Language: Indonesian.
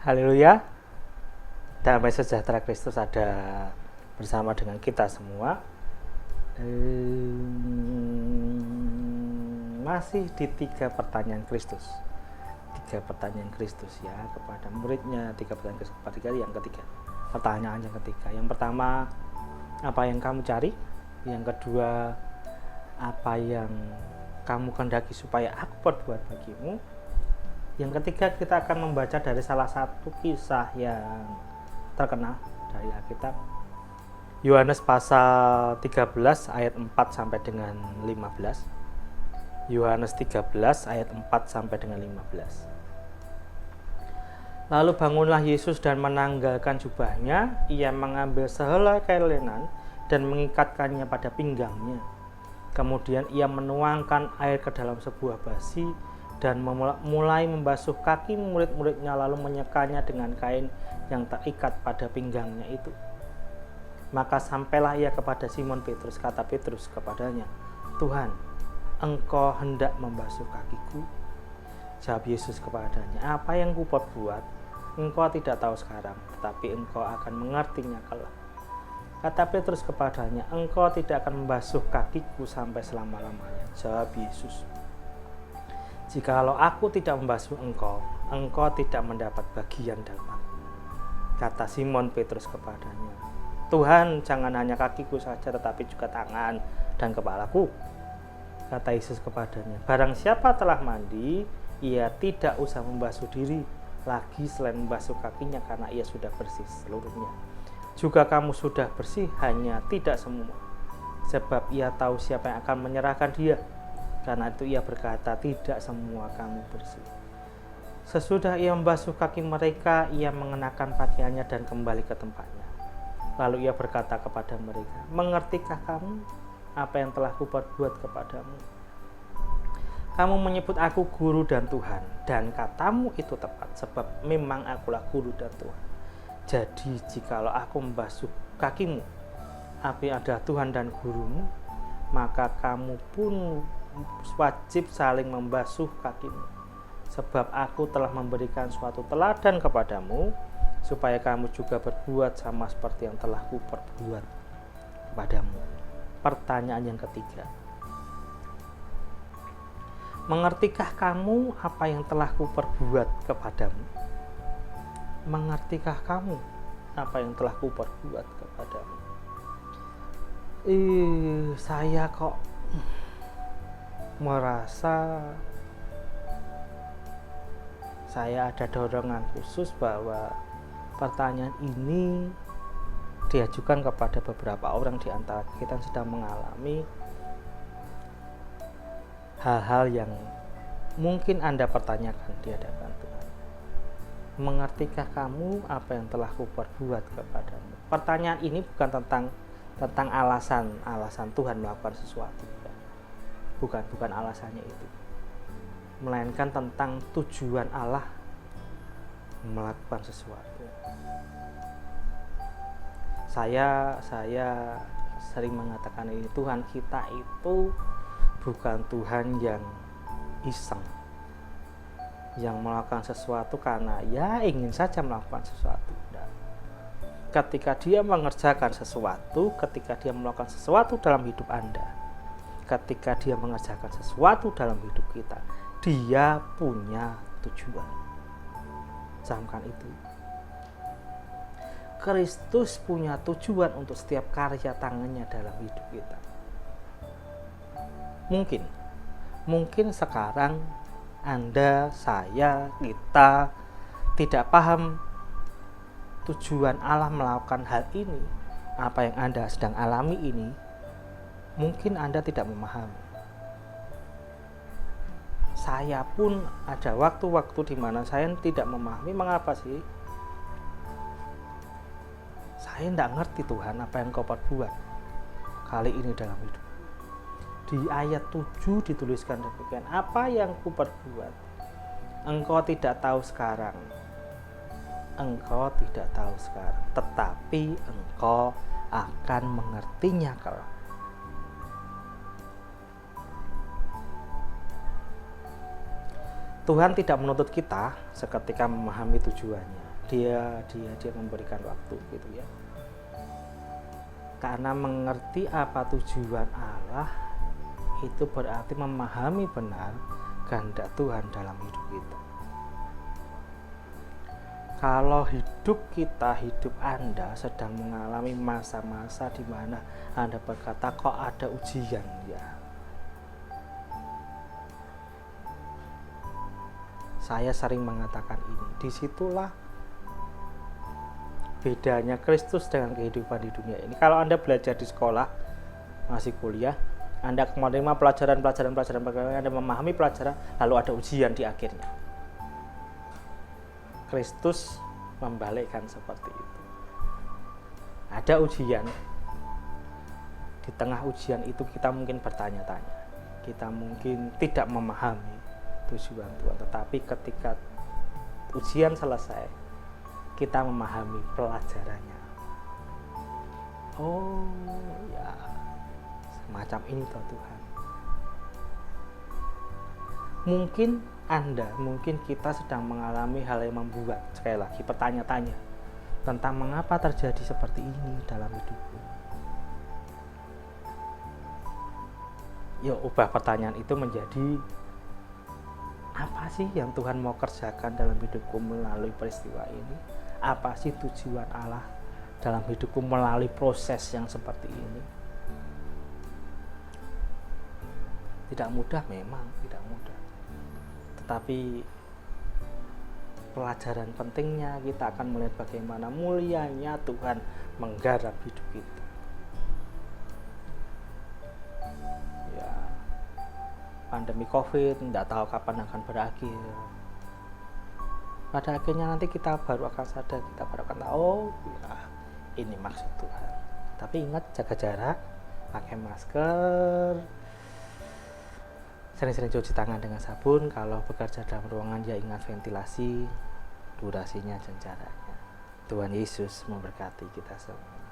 Haleluya, damai sejahtera Kristus ada bersama dengan kita semua. Masih di 3 pertanyaan Kristus. 3 pertanyaan Kristus ya kepada muridnya, 3 pertanyaan Kristus kepada yang ketiga. Pertanyaan yang ketiga. Yang pertama, apa yang kamu cari? Yang kedua, apa yang kamu kehendaki supaya aku perbuat bagimu? Yang ketiga, kita akan membaca dari salah satu kisah yang terkenal dari Alkitab. Yohanes pasal 13 ayat 4 sampai dengan 15. Yohanes 13 ayat 4 sampai dengan 15. Lalu bangunlah Yesus dan menanggalkan jubahnya, ia mengambil sehelai kain lenan dan mengikatkannya pada pinggangnya. Kemudian ia menuangkan air ke dalam sebuah basi dan mulai membasuh kaki murid-muridnya, lalu menyekanya dengan kain yang terikat pada pinggangnya itu. Maka sampailah ia kepada Simon Petrus. Kata Petrus kepadanya, "Tuhan, Engkau hendak membasuh kakiku?" Jawab Yesus kepadanya, "Apa yang kuperbuat, engkau tidak tahu sekarang, tetapi engkau akan mengertinya kelak." Kata Petrus kepadanya, "Engkau tidak akan membasuh kakiku sampai selama-lamanya." Jawab Yesus, "Jikalau aku tidak membasuh engkau, engkau tidak mendapat bagian dalam aku." Kata Simon Petrus kepadanya, "Tuhan, jangan hanya kakiku saja, tetapi juga tangan dan kepalaku." Kata Yesus kepadanya, "Barang siapa telah mandi, ia tidak usah membasuh diri lagi selain membasuh kakinya, karena ia sudah bersih seluruhnya. Juga kamu sudah bersih, hanya tidak semua, sebab ia tahu siapa yang akan menyerahkan dia. Karena itu ia berkata, tidak semua kamu bersih." Sesudah ia membasuh kaki mereka, ia mengenakan pakaiannya dan kembali ke tempatnya. Lalu ia berkata kepada mereka, "Mengertikah kamu apa yang telah kuperbuat kepadamu? Kamu menyebut aku guru dan Tuhan, dan katamu itu tepat, sebab memang akulah guru dan Tuhan. Jadi jikalau aku membasuh kakimu, aku adalah Tuhan dan gurumu, maka kamu pun wajib saling membasuh kakimu. Sebab aku telah memberikan suatu teladan kepadamu, supaya kamu juga berbuat sama seperti yang telah kuperbuat kepadamu." Pertanyaan yang ketiga, mengertikah kamu apa yang telah kuperbuat kepadamu? Mengertikah kamu apa yang telah kuperbuat kepadamu? Saya kok merasa saya ada dorongan khusus bahwa pertanyaan ini diajukan kepada beberapa orang di antara kita yang sedang mengalami hal-hal yang mungkin Anda pertanyakan di hadapan Tuhan. Mengertikah kamu apa yang telah kuperbuat kepadamu? Pertanyaan ini bukan tentang alasan Tuhan melakukan sesuatu. Bukan alasannya itu. Melainkan tentang tujuan Allah melakukan sesuatu. Saya sering mengatakan ini, Tuhan kita itu bukan Tuhan yang iseng, yang melakukan sesuatu karena ya ingin saja melakukan sesuatu. Ketika dia mengerjakan sesuatu, ketika dia melakukan sesuatu dalam hidup Anda, ketika dia mengerjakan sesuatu dalam hidup kita, dia punya tujuan. Camkan itu. Kristus punya tujuan untuk setiap karya tangannya dalam hidup kita. Mungkin sekarang Anda, saya, kita tidak paham tujuan Allah melakukan hal ini. Apa yang Anda sedang alami ini, mungkin Anda tidak memahami. Saya pun ada waktu-waktu di mana saya tidak memahami mengapa sih saya tidak ngerti, Tuhan, apa yang Kau perbuat kali ini dalam hidup. Di ayat 7 dituliskan demikian, "Apa yang kuperbuat, engkau tidak tahu sekarang. Engkau tidak tahu sekarang, tetapi engkau akan mengertinya kelak." Tuhan tidak menuntut kita seketika memahami tujuannya. dia memberikan waktu gitu ya. Karena mengerti apa tujuan Allah itu berarti memahami benar kehendak Tuhan dalam hidup kita. Kalau hidup Anda sedang mengalami masa-masa di mana Anda berkata kok ada ujian ya. Saya sering mengatakan ini, disitulah bedanya Kristus dengan kehidupan di dunia ini. Kalau Anda belajar di sekolah, masih kuliah, Anda menerima pelajaran, Anda memahami pelajaran, lalu ada ujian di akhirnya. Kristus membalikkan seperti itu. Ada ujian, di tengah ujian itu kita mungkin bertanya-tanya, kita mungkin tidak memahami tujuan Tuhan, tetapi ketika ujian selesai, kita memahami pelajarannya. Oh ya, semacam ini toh Tuhan. Mungkin kita sedang mengalami hal yang membuat sekali lagi bertanya-tanya tentang mengapa terjadi seperti ini dalam hidupku. Yuk ubah pertanyaan itu menjadi, apa sih yang Tuhan mau kerjakan dalam hidupku melalui peristiwa ini? Apa sih tujuan Allah dalam hidupku melalui proses yang seperti ini? Tidak mudah, memang tidak mudah. Tetapi pelajaran pentingnya kita akan melihat bagaimana mulianya Tuhan menggarap hidup kita. Ya, pandemi COVID tidak tahu kapan akan berakhir. Pada akhirnya nanti kita baru akan sadar, kita baru akan tahu, oh ya, ini maksud Tuhan. Tapi ingat, jaga jarak, pakai masker, sering-sering cuci tangan dengan sabun. Kalau bekerja dalam ruangan ya ingat ventilasi, durasinya dan jaraknya. Tuhan Yesus memberkati kita semua.